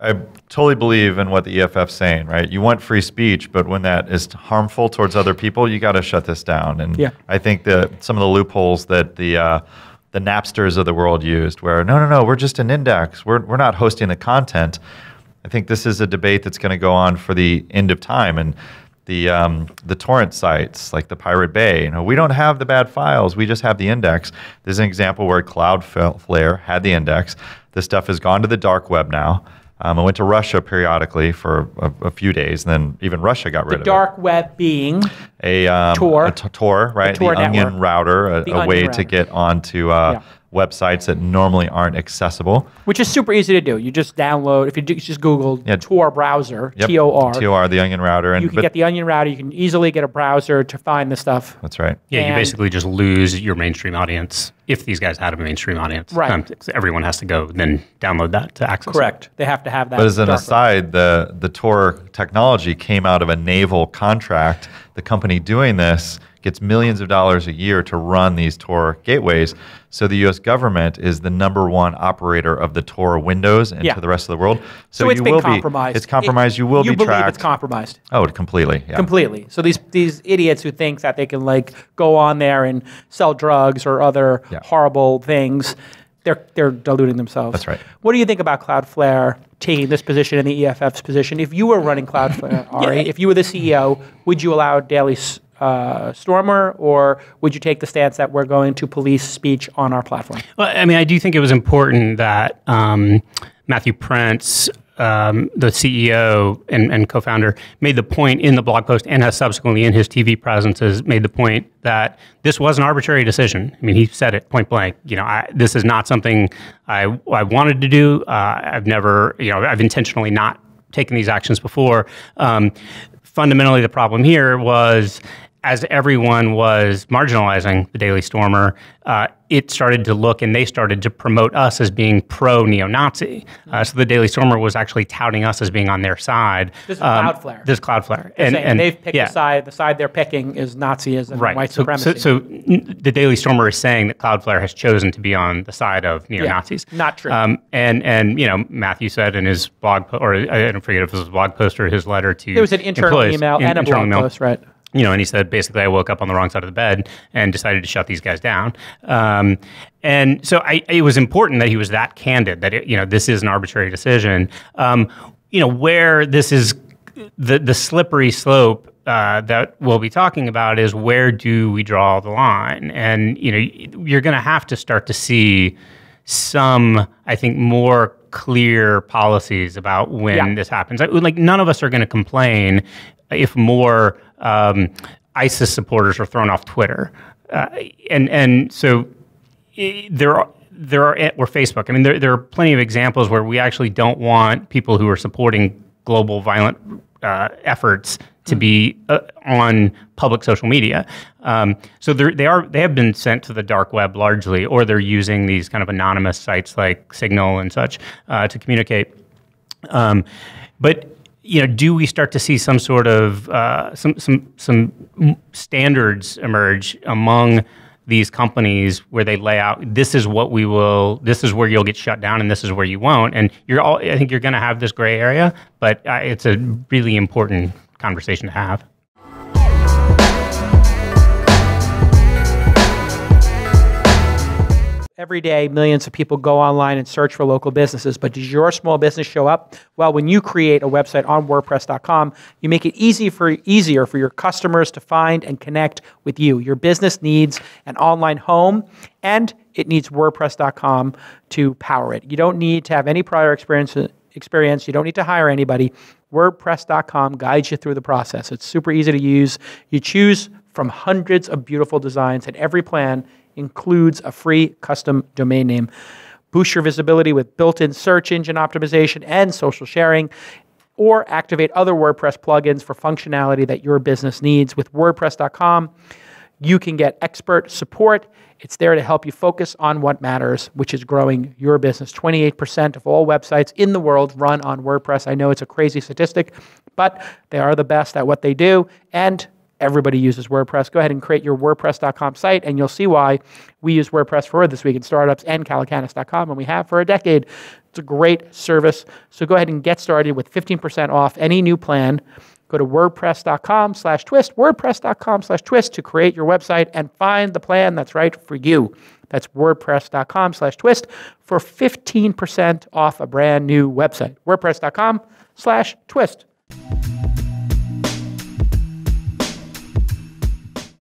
I totally believe in what the EFF's saying, right? You want free speech, but when that is harmful towards other people, you got to shut this down. And I think that some of the loopholes that the Napsters of the world used, where no, we're just an index. We're not hosting the content. I think this is a debate that's going to go on for the end of time. And the torrent sites like the Pirate Bay, we don't have the bad files. We just have the index. There's an example where Cloudflare had the index. This stuff has gone to the dark web now. I went to Russia periodically for a few days, and then even Russia got rid of it. The dark web being a Tor, right? The Onion router, a way to get onto websites that normally aren't accessible. Which is super easy to do. You just download, if you just Google Tor browser, Tor. Tor, the Onion router. You can get the Onion router. You can easily get a browser to find the stuff. That's right. Yeah, you basically just lose your mainstream audience. If these guys had a mainstream audience, everyone has to go then download that to access. Correct. They have to have that. But as an aside, the Tor technology came out of a naval contract. The company doing this gets millions of dollars a year to run these Tor gateways. So the U.S. government is the #1 operator of the Tor windows into the rest of the world. So it's been compromised. It's compromised. You will be tracked. You believe it's compromised? Oh, completely. Yeah. Completely. So these idiots who think that they can go on there and sell drugs or other horrible things, they're deluding themselves. That's right. What do you think about Cloudflare taking this position and the EFF's position? If you were running Cloudflare, Ari, if you were the CEO, would you allow daily Stormer, or would you take the stance that we're going to police speech on our platform? Well, I mean, I do think it was important that Matthew Prince, the CEO and co-founder, made the point in the blog post and has subsequently in his TV presences made the point that this was an arbitrary decision. I mean, he said it point blank. This is not something I wanted to do. I've never, I've intentionally not taken these actions before. Fundamentally, the problem here was, as everyone was marginalizing the Daily Stormer, it started to look, and they started to promote us as being pro-neo-Nazi. So the Daily Stormer was actually touting us as being on their side. This is Cloudflare. This is Cloudflare. And they've picked a side. The side they're picking is Nazism and white supremacy. So the Daily Stormer is saying that Cloudflare has chosen to be on the side of neo-Nazis. Not true. And Matthew said in his blog, or I don't forget if it was his blog post or his letter to There was an internal employees, email and a blog post, right? And he said, basically, I woke up on the wrong side of the bed and decided to shut these guys down. And so it was important that he was that candid, that, this is an arbitrary decision. Where this is the slippery slope that we'll be talking about is, where do we draw the line? And, you're going to have to start to see some, I think, more clear policies about when this happens. None of us are going to complain if more ISIS supporters are thrown off Twitter, and so there are or Facebook. I mean, there are plenty of examples where we actually don't want people who are supporting global violent efforts to be on public social media. So they have been sent to the dark web largely, or they're using these kind of anonymous sites like Signal and such to communicate. But do we start to see some sort of some standards emerge among these companies where they lay out, this is what we will, this is where you'll get shut down, and this is where you won't, and I think you're going to have this gray area, but it's a really important conversation to have. Every day, millions of people go online and search for local businesses, but does your small business show up? Well, when you create a website on WordPress.com, you make it easier for your customers to find and connect with you. Your business needs an online home, and it needs WordPress.com to power it. You don't need to have any prior experience. You don't need to hire anybody. WordPress.com guides you through the process. It's super easy to use. You choose from hundreds of beautiful designs, and every plan includes a free custom domain name. Boost your visibility with built-in search engine optimization and social sharing, or activate other WordPress plugins for functionality that your business needs. With WordPress.com, you can get expert support. It's there to help you focus on what matters, which is growing your business. 28% of all websites in the world run on WordPress. I know it's a crazy statistic, but they are the best at what they do, and Everybody uses WordPress. Go ahead and create your WordPress.com site, and you'll see why we use WordPress for This Week in Startups and Calacanis.com, and we have for a decade. It's a great service. So go ahead and get started with 15% off any new plan. Go to WordPress.com/twist, WordPress.com/twist to create your website and find the plan that's right for you. That's WordPress.com/twist for 15% off a brand new website. WordPress.com/twist.